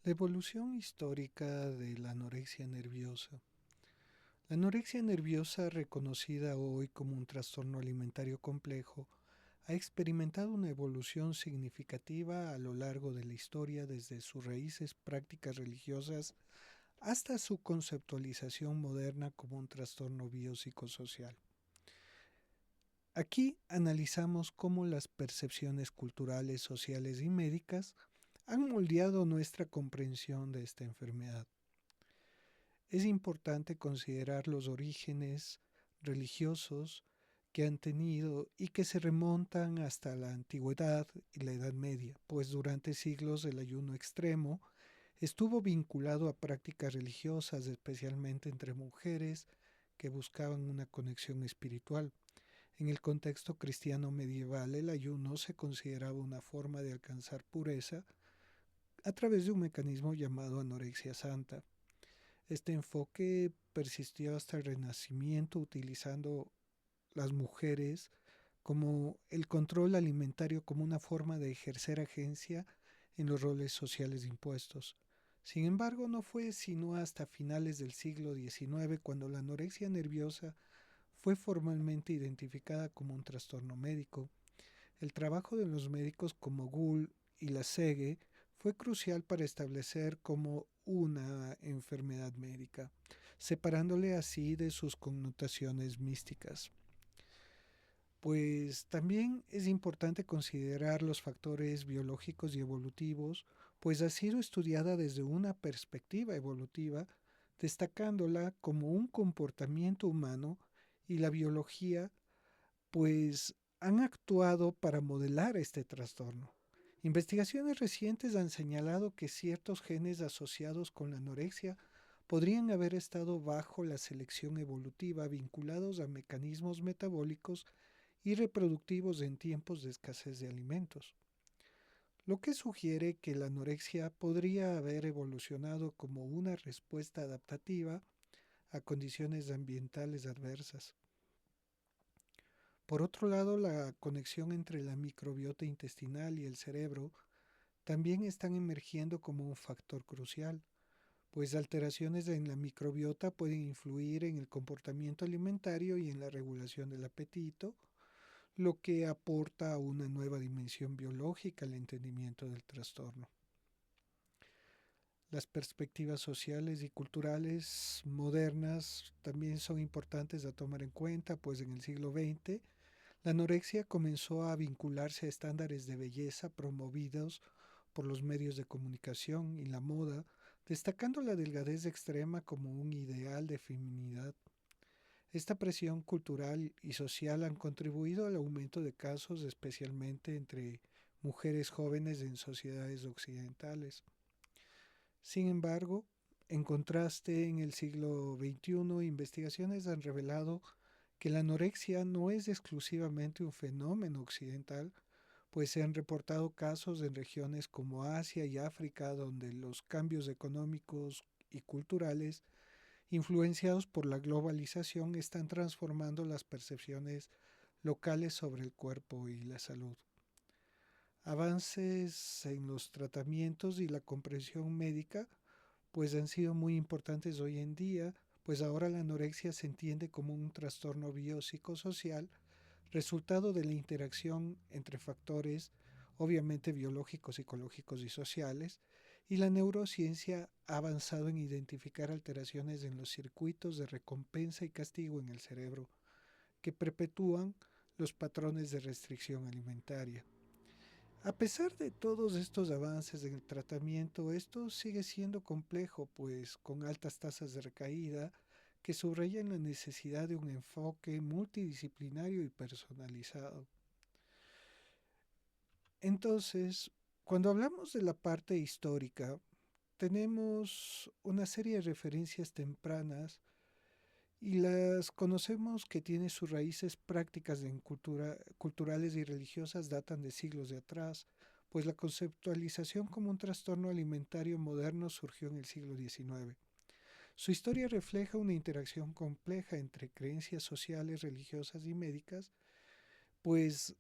La evolución histórica de la anorexia nerviosa. La anorexia nerviosa, reconocida hoy como un trastorno alimentario complejo, ha experimentado una evolución significativa a lo largo de la historia desde sus raíces prácticas religiosas hasta su conceptualización moderna como un trastorno biopsicosocial. Aquí analizamos cómo las percepciones culturales, sociales y médicas han moldeado nuestra comprensión de esta enfermedad. Es importante considerar los orígenes religiosos que han tenido y que se remontan hasta la antigüedad y la Edad Media, pues durante siglos el ayuno extremo estuvo vinculado a prácticas religiosas, especialmente entre mujeres que buscaban una conexión espiritual. En el contexto cristiano medieval, el ayuno se consideraba una forma de alcanzar pureza a través de un mecanismo llamado anorexia santa. Este enfoque persistió hasta el Renacimiento, utilizando las mujeres como el control alimentario como una forma de ejercer agencia en los roles sociales impuestos. Sin embargo, no fue sino hasta finales del siglo XIX cuando la anorexia nerviosa fue formalmente identificada como un trastorno médico. El trabajo de los médicos como Gull y Lasegue fue crucial para establecer como una enfermedad médica, separándole así de sus connotaciones místicas. Pues también es importante considerar los factores biológicos y evolutivos, pues ha sido estudiada desde una perspectiva evolutiva, destacándola como un comportamiento humano y la biología, pues han actuado para modelar este trastorno. Investigaciones recientes han señalado que ciertos genes asociados con la anorexia podrían haber estado bajo la selección evolutiva vinculados a mecanismos metabólicos y reproductivos en tiempos de escasez de alimentos, lo que sugiere que la anorexia podría haber evolucionado como una respuesta adaptativa a condiciones ambientales adversas. Por otro lado, la conexión entre la microbiota intestinal y el cerebro también están emergiendo como un factor crucial, pues alteraciones en la microbiota pueden influir en el comportamiento alimentario y en la regulación del apetito, lo que aporta una nueva dimensión biológica al entendimiento del trastorno. Las perspectivas sociales y culturales modernas también son importantes a tomar en cuenta, pues en el siglo XX la anorexia comenzó a vincularse a estándares de belleza promovidos por los medios de comunicación y la moda, destacando la delgadez extrema como un ideal de feminidad. Esta presión cultural y social han contribuido al aumento de casos, especialmente entre mujeres jóvenes en sociedades occidentales. Sin embargo, en contraste, en el siglo XXI, investigaciones han revelado que la anorexia no es exclusivamente un fenómeno occidental, pues se han reportado casos en regiones como Asia y África donde los cambios económicos y culturales influenciados por la globalización están transformando las percepciones locales sobre el cuerpo y la salud. Avances en los tratamientos y la comprensión médica pues han sido muy importantes hoy en día, pues ahora la anorexia se entiende como un trastorno biopsicosocial, resultado de la interacción entre factores obviamente biológicos, psicológicos y sociales, y la neurociencia ha avanzado en identificar alteraciones en los circuitos de recompensa y castigo en el cerebro, que perpetúan los patrones de restricción alimentaria. A pesar de todos estos avances en el tratamiento, esto sigue siendo complejo, pues con altas tasas de recaída que subrayan la necesidad de un enfoque multidisciplinario y personalizado. Entonces, cuando hablamos de la parte histórica, tenemos una serie de referencias tempranas y las conocemos que tienen sus raíces prácticas en culturales y religiosas datan de siglos de atrás, pues la conceptualización como un trastorno alimentario moderno surgió en el siglo XIX. Su historia refleja una interacción compleja entre creencias sociales, religiosas y médicas, pues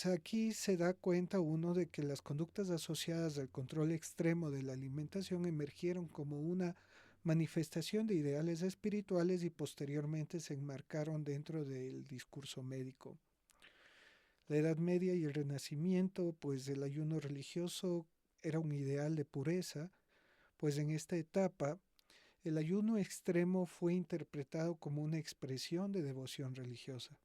Aquí se da cuenta uno de que las conductas asociadas al control extremo de la alimentación emergieron como una manifestación de ideales espirituales y posteriormente se enmarcaron dentro del discurso médico. La Edad Media y el Renacimiento, pues el ayuno religioso era un ideal de pureza, pues en esta etapa el ayuno extremo fue interpretado como una expresión de devoción religiosa.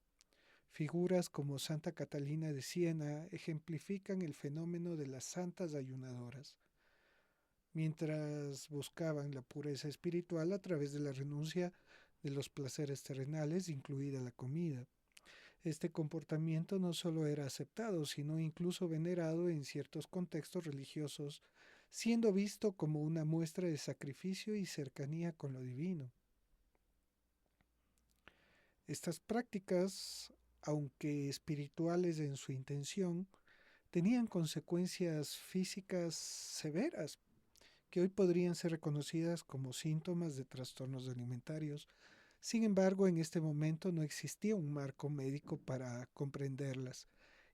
Figuras como Santa Catalina de Siena ejemplifican el fenómeno de las santas ayunadoras, mientras buscaban la pureza espiritual a través de la renuncia de los placeres terrenales, incluida la comida. Este comportamiento no solo era aceptado, sino incluso venerado en ciertos contextos religiosos, siendo visto como una muestra de sacrificio y cercanía con lo divino. Estas prácticas, aunque espirituales en su intención, tenían consecuencias físicas severas que hoy podrían ser reconocidas como síntomas de trastornos alimentarios. Sin embargo, en este momento no existía un marco médico para comprenderlas,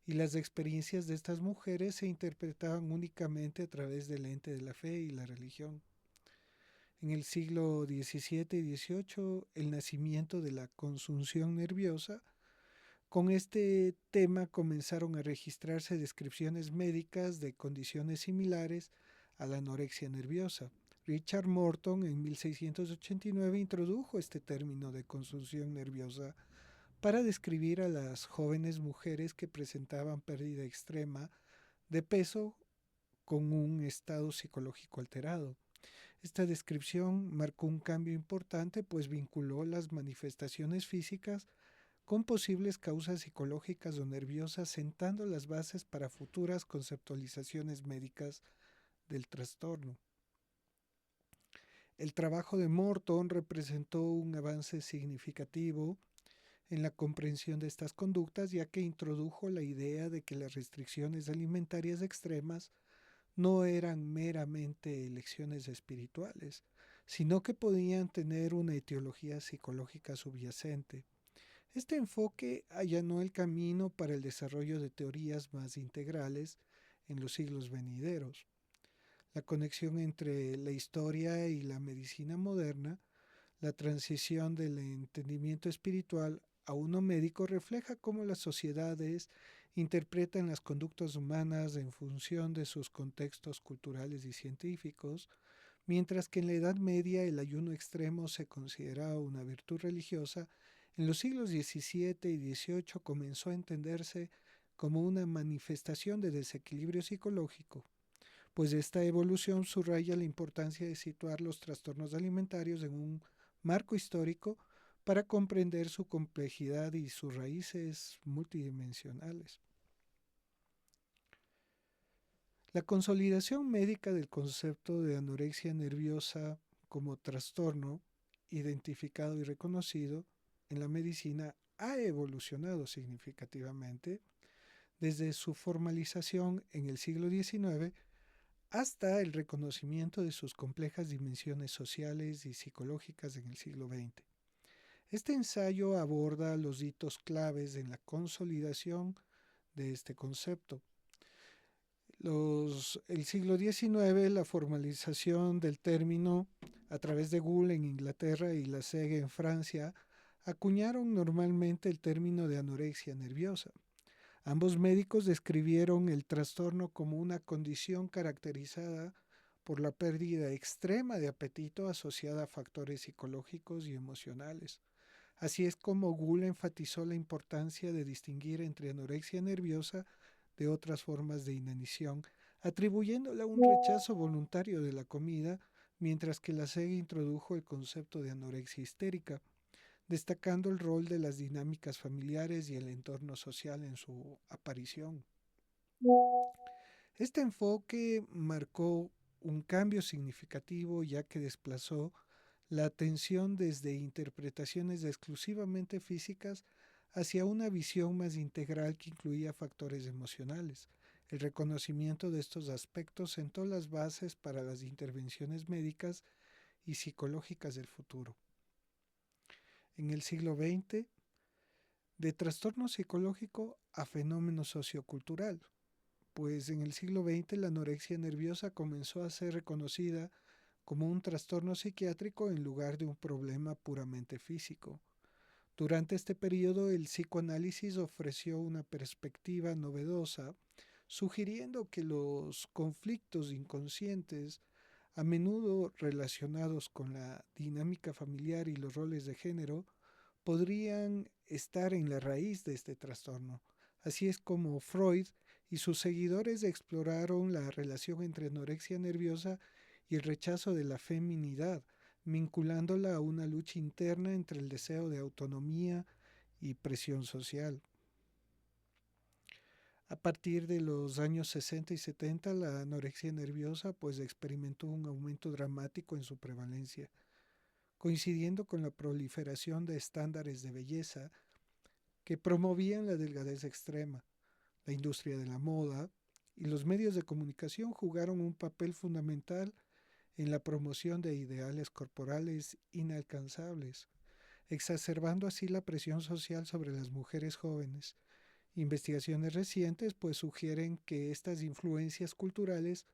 y las experiencias de estas mujeres se interpretaban únicamente a través del lente de la fe y la religión. En el siglo XVII y XVIII, el nacimiento de la consunción nerviosa. Con este tema comenzaron a registrarse descripciones médicas de condiciones similares a la anorexia nerviosa. Richard Morton en 1689 introdujo este término de consunción nerviosa para describir a las jóvenes mujeres que presentaban pérdida extrema de peso con un estado psicológico alterado. Esta descripción marcó un cambio importante, pues vinculó las manifestaciones físicas con posibles causas psicológicas o nerviosas, sentando las bases para futuras conceptualizaciones médicas del trastorno. El trabajo de Morton representó un avance significativo en la comprensión de estas conductas, ya que introdujo la idea de que las restricciones alimentarias extremas no eran meramente elecciones espirituales, sino que podían tener una etiología psicológica subyacente. Este enfoque allanó el camino para el desarrollo de teorías más integrales en los siglos venideros. La conexión entre la historia y la medicina moderna, la transición del entendimiento espiritual a uno médico refleja cómo las sociedades interpretan las conductas humanas en función de sus contextos culturales y científicos, mientras que en la Edad Media el ayuno extremo se consideraba una virtud religiosa. En los siglos XVII y XVIII comenzó a entenderse como una manifestación de desequilibrio psicológico, pues esta evolución subraya la importancia de situar los trastornos alimentarios en un marco histórico para comprender su complejidad y sus raíces multidimensionales. La consolidación médica del concepto de anorexia nerviosa como trastorno identificado y reconocido en la medicina ha evolucionado significativamente desde su formalización en el siglo XIX hasta el reconocimiento de sus complejas dimensiones sociales y psicológicas en el siglo XX. Este ensayo aborda los hitos claves en la consolidación de este concepto. El siglo XIX, la formalización del término a través de Gould en Inglaterra y la SEG en Francia, acuñaron normalmente el término de anorexia nerviosa. Ambos médicos describieron el trastorno como una condición caracterizada por la pérdida extrema de apetito asociada a factores psicológicos y emocionales. Así es como Gould enfatizó la importancia de distinguir entre anorexia nerviosa de otras formas de inanición, atribuyéndole un rechazo voluntario de la comida, mientras que la SEG introdujo el concepto de anorexia histérica, destacando el rol de las dinámicas familiares y el entorno social en su aparición. Este enfoque marcó un cambio significativo ya que desplazó la atención desde interpretaciones exclusivamente físicas hacia una visión más integral que incluía factores emocionales. El reconocimiento de estos aspectos sentó las bases para las intervenciones médicas y psicológicas del futuro. En el siglo XX, De trastorno psicológico a fenómeno sociocultural, pues en el siglo XX la anorexia nerviosa comenzó a ser reconocida como un trastorno psiquiátrico en lugar de un problema puramente físico. Durante este periodo el psicoanálisis ofreció una perspectiva novedosa, sugiriendo que los conflictos inconscientes, a menudo relacionados con la dinámica familiar y los roles de género, podrían estar en la raíz de este trastorno. Así es como Freud y sus seguidores exploraron la relación entre anorexia nerviosa y el rechazo de la feminidad, vinculándola a una lucha interna entre el deseo de autonomía y presión social. A partir de los años 60 y 70, la anorexia nerviosa pues experimentó un aumento dramático en su prevalencia, coincidiendo con la proliferación de estándares de belleza que promovían la delgadez extrema. La industria de la moda y los medios de comunicación jugaron un papel fundamental en la promoción de ideales corporales inalcanzables, exacerbando así la presión social sobre las mujeres jóvenes. Investigaciones recientes pues sugieren que estas influencias culturales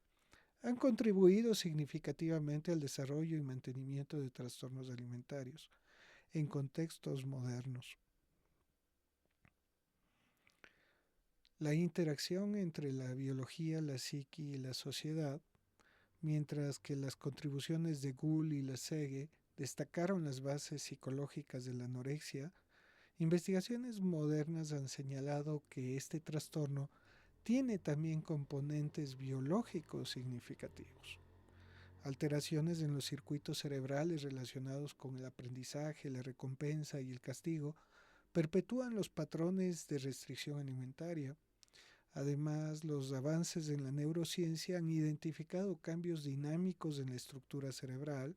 han contribuido significativamente al desarrollo y mantenimiento de trastornos alimentarios en contextos modernos. La interacción entre la biología, la psique y la sociedad, mientras que las contribuciones de Gould y Lesage destacaron las bases psicológicas de la anorexia, investigaciones modernas han señalado que este trastorno tiene también componentes biológicos significativos. Alteraciones en los circuitos cerebrales relacionados con el aprendizaje, la recompensa y el castigo perpetúan los patrones de restricción alimentaria. Además, los avances en la neurociencia han identificado cambios dinámicos en la estructura cerebral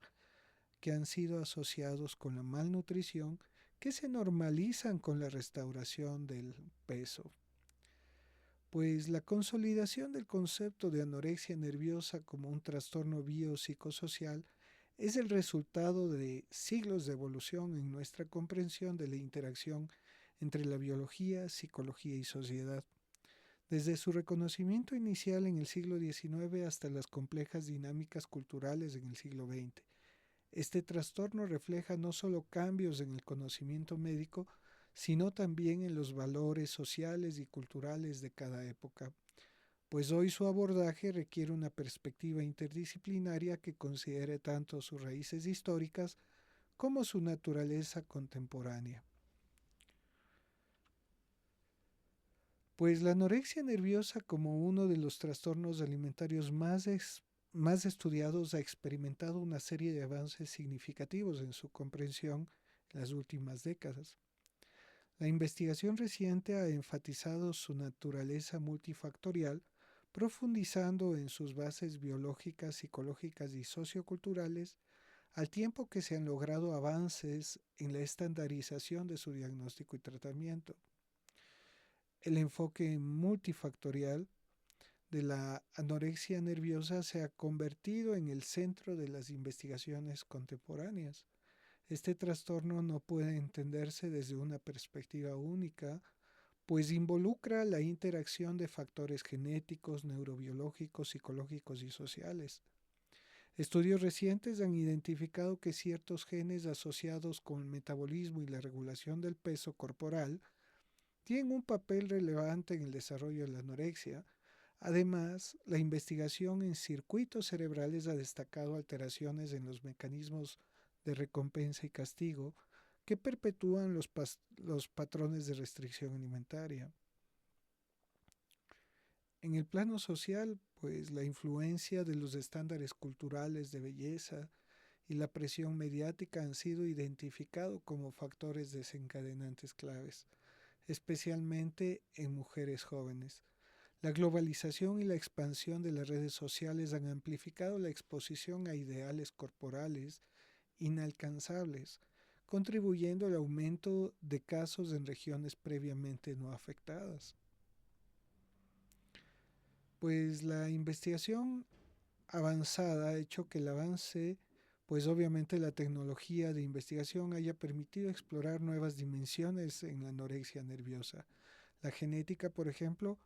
que han sido asociados con la malnutrición que se normalizan con la restauración del peso. Pues la consolidación del concepto de anorexia nerviosa como un trastorno biopsicosocial es el resultado de siglos de evolución en nuestra comprensión de la interacción entre la biología, psicología y sociedad. Desde su reconocimiento inicial en el siglo XIX hasta las complejas dinámicas culturales en el siglo XX. Este trastorno refleja no solo cambios en el conocimiento médico, sino también en los valores sociales y culturales de cada época, pues hoy su abordaje requiere una perspectiva interdisciplinaria que considere tanto sus raíces históricas como su naturaleza contemporánea. Pues la anorexia nerviosa, como uno de los trastornos alimentarios más estudiados, ha experimentado una serie de avances significativos en su comprensión en las últimas décadas. La investigación reciente ha enfatizado su naturaleza multifactorial, profundizando en sus bases biológicas, psicológicas y socioculturales, al tiempo que se han logrado avances en la estandarización de su diagnóstico y tratamiento. El enfoque multifactorial de la anorexia nerviosa se ha convertido en el centro de las investigaciones contemporáneas. Este trastorno no puede entenderse desde una perspectiva única, pues involucra la interacción de factores genéticos, neurobiológicos, psicológicos y sociales. Estudios recientes han identificado que ciertos genes asociados con el metabolismo y la regulación del peso corporal tienen un papel relevante en el desarrollo de la anorexia. Además, la investigación en circuitos cerebrales ha destacado alteraciones en los mecanismos de recompensa y castigo que perpetúan los patrones de restricción alimentaria. En el plano social, pues la influencia de los estándares culturales de belleza y la presión mediática han sido identificados como factores desencadenantes claves, especialmente en mujeres jóvenes. La globalización y la expansión de las redes sociales han amplificado la exposición a ideales corporales inalcanzables, contribuyendo al aumento de casos en regiones previamente no afectadas. Pues la investigación avanzada ha hecho que el avance pues obviamente la tecnología de investigación haya permitido explorar nuevas dimensiones en la anorexia nerviosa. La genética, por ejemplo,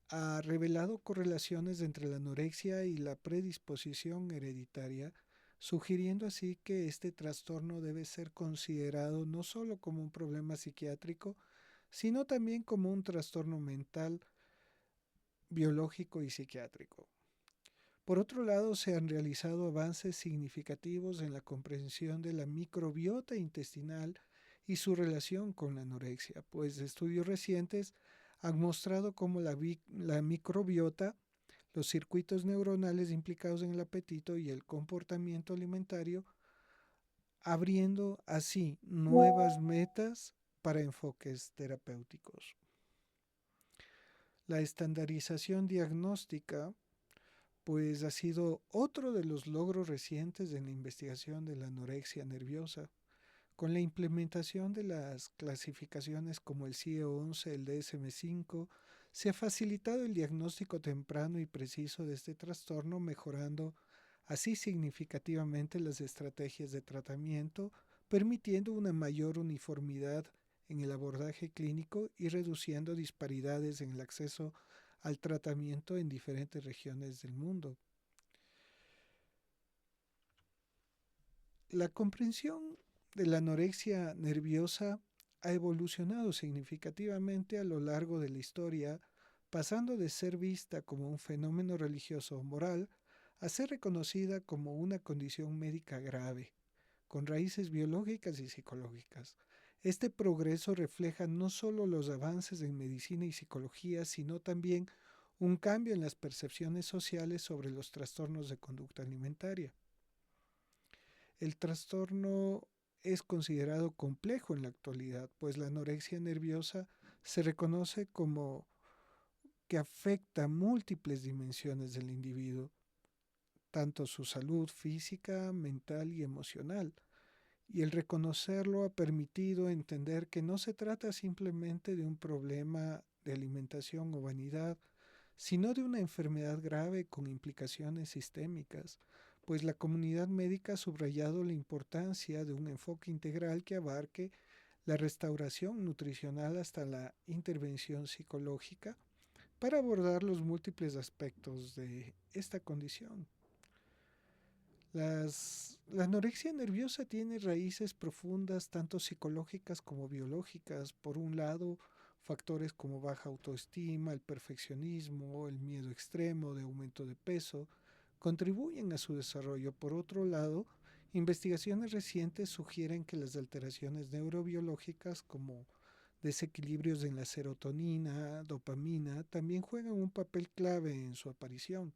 ha revelado correlaciones entre la anorexia y la predisposición hereditaria, sugiriendo así que este trastorno debe ser considerado no solo como un problema psiquiátrico, sino también como un trastorno mental, biológico y psiquiátrico. Por otro lado, se han realizado avances significativos en la comprensión de la microbiota intestinal y su relación con la anorexia, pues estudios recientes han mostrado cómo la microbiota, los circuitos neuronales implicados en el apetito y el comportamiento alimentario, abriendo así nuevas metas para enfoques terapéuticos. La estandarización diagnóstica pues ha sido otro de los logros recientes en la investigación de la anorexia nerviosa. Con la implementación de las clasificaciones como el CIE-11, el DSM-5, se ha facilitado el diagnóstico temprano y preciso de este trastorno, mejorando así significativamente las estrategias de tratamiento, permitiendo una mayor uniformidad en el abordaje clínico y reduciendo disparidades en el acceso al tratamiento en diferentes regiones del mundo. La comprensión de la anorexia nerviosa ha evolucionado significativamente a lo largo de la historia, pasando de ser vista como un fenómeno religioso o moral a ser reconocida como una condición médica grave, con raíces biológicas y psicológicas. Este progreso refleja no solo los avances en medicina y psicología, sino también un cambio en las percepciones sociales sobre los trastornos de conducta alimentaria. El trastorno es considerado complejo en la actualidad, pues la anorexia nerviosa se reconoce como que afecta múltiples dimensiones del individuo, tanto su salud física, mental y emocional. Y el reconocerlo ha permitido entender que no se trata simplemente de un problema de alimentación o vanidad, sino de una enfermedad grave con implicaciones sistémicas, pues la comunidad médica ha subrayado la importancia de un enfoque integral que abarque la restauración nutricional hasta la intervención psicológica para abordar los múltiples aspectos de esta condición. La anorexia nerviosa tiene raíces profundas tanto psicológicas como biológicas. Por un lado, factores como baja autoestima, el perfeccionismo, el miedo extremo de aumento de peso, contribuyen a su desarrollo. Por otro lado, investigaciones recientes sugieren que las alteraciones neurobiológicas como desequilibrios en la serotonina, dopamina, también juegan un papel clave en su aparición.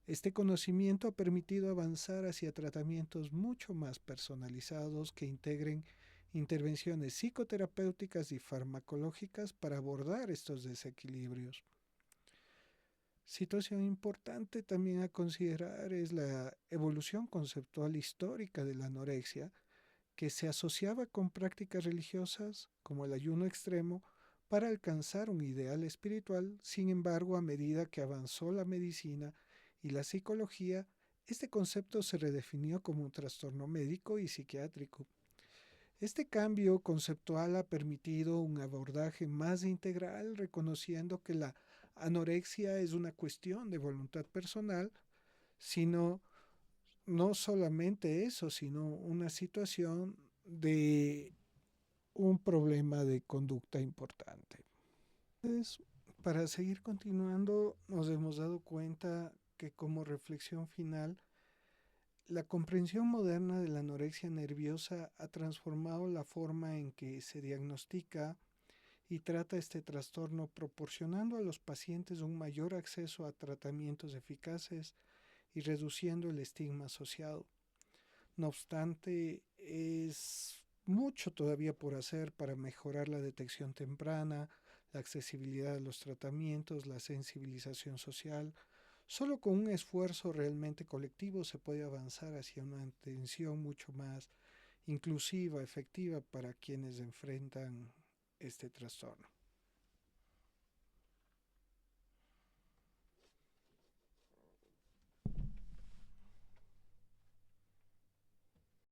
Este conocimiento ha permitido avanzar hacia tratamientos mucho más personalizados que integren intervenciones psicoterapéuticas y farmacológicas para abordar estos desequilibrios. Situación importante también a considerar es la evolución conceptual histórica de la anorexia, que se asociaba con prácticas religiosas como el ayuno extremo para alcanzar un ideal espiritual. Sin embargo, a medida que avanzó la medicina y la psicología, este concepto se redefinió como un trastorno médico y psiquiátrico. Este cambio conceptual ha permitido un abordaje más integral, reconociendo que la anorexia es una cuestión de voluntad personal, sino no solamente eso, sino una situación de un problema de conducta importante. Entonces, para seguir continuando, nos hemos dado cuenta que como reflexión final, la comprensión moderna de la anorexia nerviosa ha transformado la forma en que se diagnostica y trata este trastorno, proporcionando a los pacientes un mayor acceso a tratamientos eficaces y reduciendo el estigma asociado. No obstante, es mucho todavía por hacer para mejorar la detección temprana, la accesibilidad de los tratamientos, la sensibilización social. Solo con un esfuerzo realmente colectivo se puede avanzar hacia una atención mucho más inclusiva, efectiva para quienes enfrentan este trastorno.